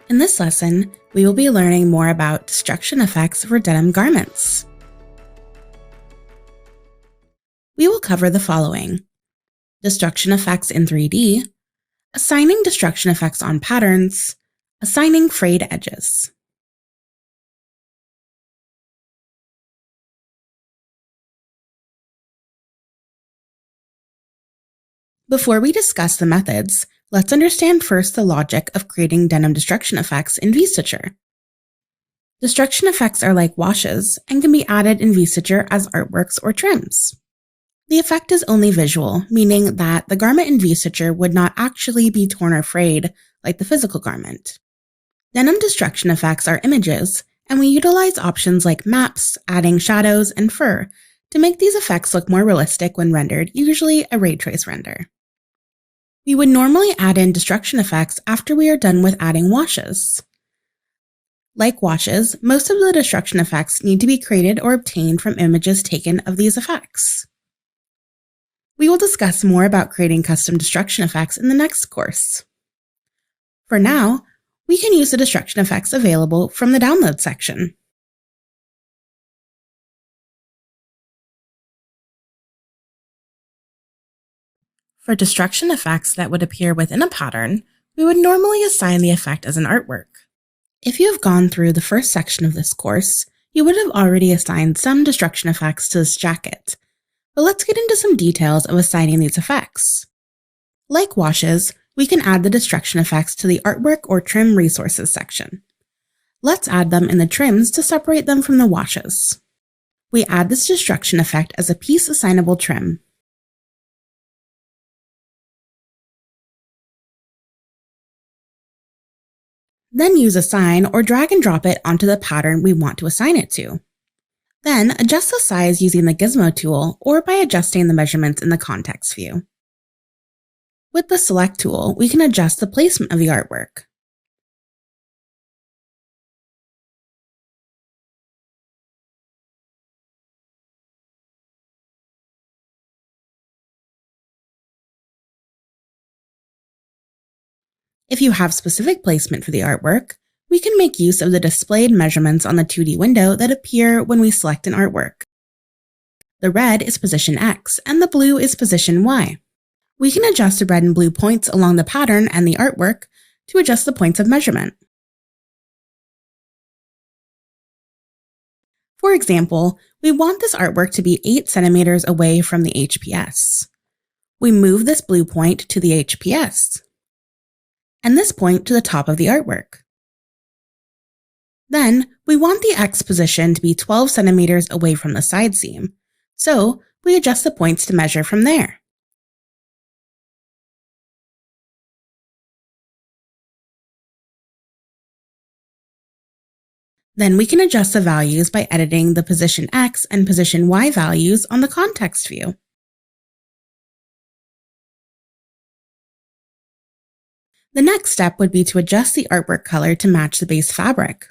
In this lesson, we will be learning more about destruction effects for denim garments. We will cover the following: destruction effects in 3D, assigning destruction effects on patterns, assigning frayed edges. Before we discuss the methods, let's understand first the logic of creating denim destruction effects in VStitcher. Destruction effects are like washes and can be added in VStitcher as artworks or trims. The effect is only visual, meaning that the garment in VStitcher would not actually be torn or frayed like the physical garment. Denim destruction effects are images, and we utilize options like maps, adding shadows, and fur to make these effects look more realistic when rendered, usually a ray trace render. We would normally add in destruction effects after we are done with adding washes. Like washes, most of the destruction effects need to be created or obtained from images taken of these effects. We will discuss more about creating custom destruction effects in the next course. For now, we can use the destruction effects available from the download section. For destruction effects that would appear within a pattern, we would normally assign the effect as an artwork. If you have gone through the first section of this course, you would have already assigned some destruction effects to this jacket, but let's get into some details of assigning these effects. Like washes, we can add the destruction effects to the artwork or trim resources section. Let's add them in the trims to separate them from the washes. We add this destruction effect as a piece assignable trim. Then use assign or drag and drop it onto the pattern we want to assign it to. Then adjust the size using the gizmo tool or by adjusting the measurements in the context view. With the select tool, we can adjust the placement of the artwork. If you have specific placement for the artwork, we can make use of the displayed measurements on the 2D window that appear when we select an artwork. The red is position X and the blue is position Y. We can adjust the red and blue points along the pattern and the artwork to adjust the points of measurement. For example, we want this artwork to be 8 centimeters away from the HPS. We move this blue point to the HPS, and this point to the top of the artwork. Then, we want the X position to be 12 centimeters away from the side seam, so we adjust the points to measure from there. Then we can adjust the values by editing the position X and position Y values on the context view. The next step would be to adjust the artwork color to match the base fabric.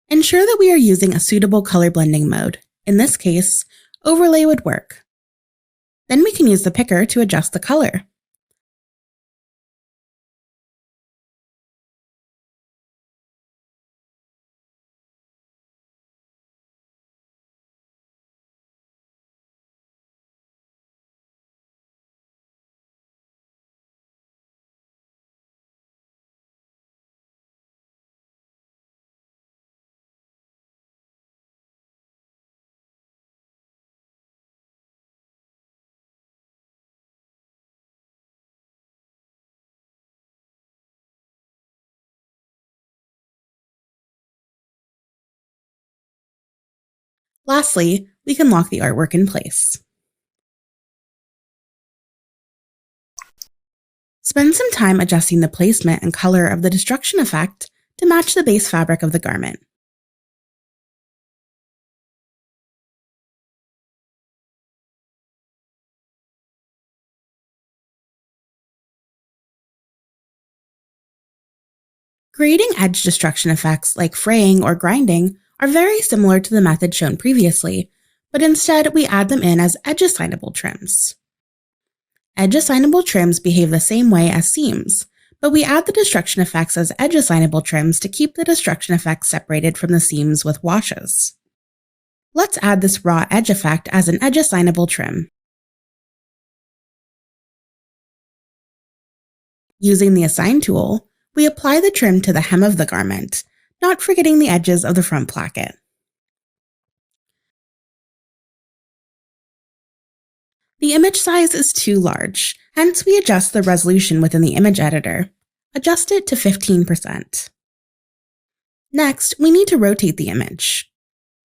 Ensure that we are using a suitable color blending mode. In this case, overlay would work. Then we can use the picker to adjust the color. Lastly, we can lock the artwork in place. Spend some time adjusting the placement and color of the destruction effect to match the base fabric of the garment. Creating edge destruction effects like fraying or grinding are very similar to the method shown previously, but instead we add them in as edge assignable trims. Edge assignable trims behave the same way as seams, but we add the destruction effects as edge assignable trims to keep the destruction effects separated from the seams with washes. Let's add this raw edge effect as an edge assignable trim. Using the Assign tool, we apply the trim to the hem of the garment, not forgetting the edges of the front placket. The image size is too large, hence we adjust the resolution within the image editor. Adjust it to 15%. Next, we need to rotate the image.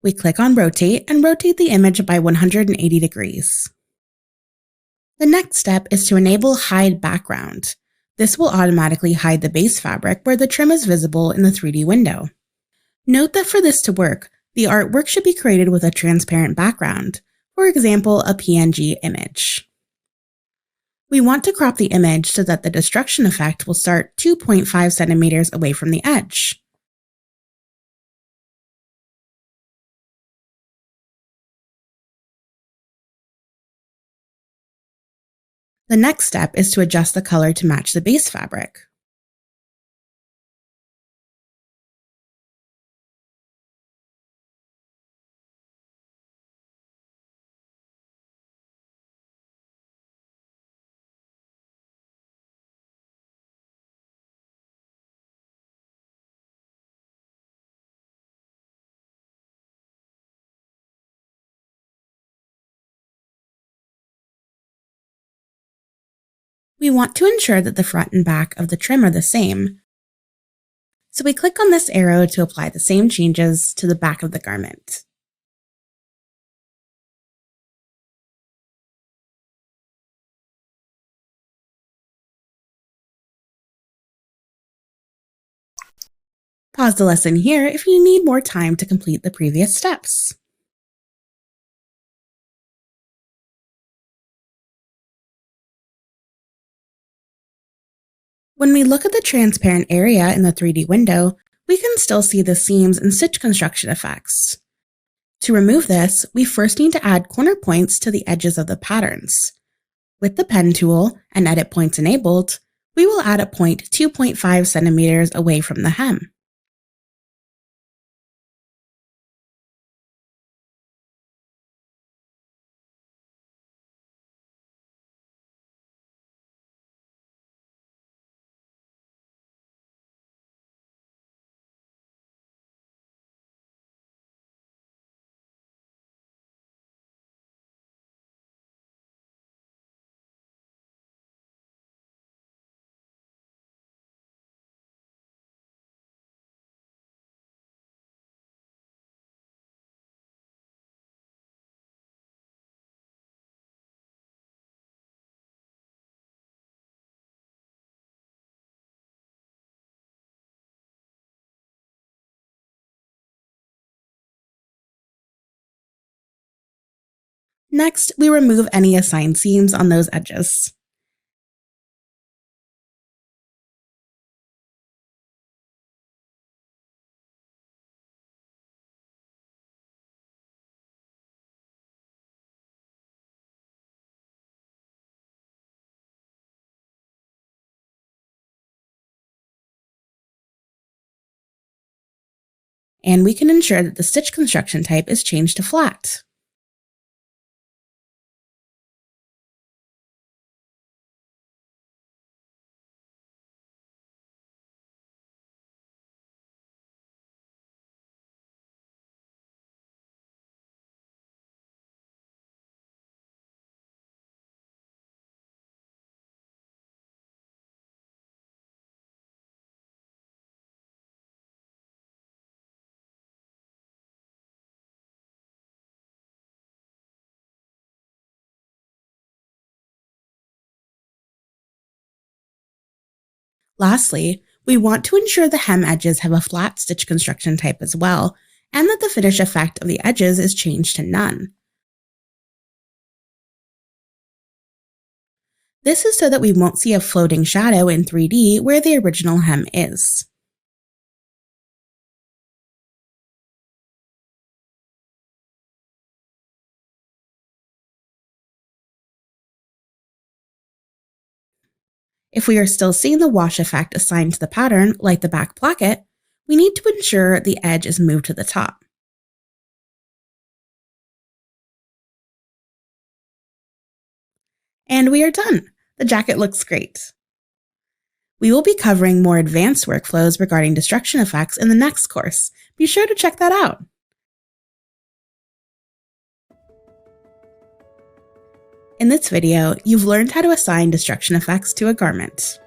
We click on Rotate and rotate the image by 180 degrees. The next step is to enable Hide Background. This will automatically hide the base fabric where the trim is visible in the 3D window. Note that for this to work, the artwork should be created with a transparent background, for example, a PNG image. We want to crop the image so that the destruction effect will start 2.5 centimeters away from the edge. The next step is to adjust the color to match the base fabric. We want to ensure that the front and back of the trim are the same, so we click on this arrow to apply the same changes to the back of the garment. Pause the lesson here if you need more time to complete the previous steps. When we look at the transparent area in the 3D window, we can still see the seams and stitch construction effects. To remove this, we first need to add corner points to the edges of the patterns. With the pen tool and edit points enabled, we will add a point 2.5 centimeters away from the hem. Next, we remove any assigned seams on those edges. And we can ensure that the stitch construction type is changed to flat. Lastly, we want to ensure the hem edges have a flat stitch construction type as well, and that the finish effect of the edges is changed to none. This is so that we won't see a floating shadow in 3D where the original hem is. If we are still seeing the wash effect assigned to the pattern, like the back placket, we need to ensure the edge is moved to the top. And we are done! The jacket looks great! We will be covering more advanced workflows regarding destruction effects in the next course. Be sure to check that out! In this video, you've learned how to assign destruction effects to a garment.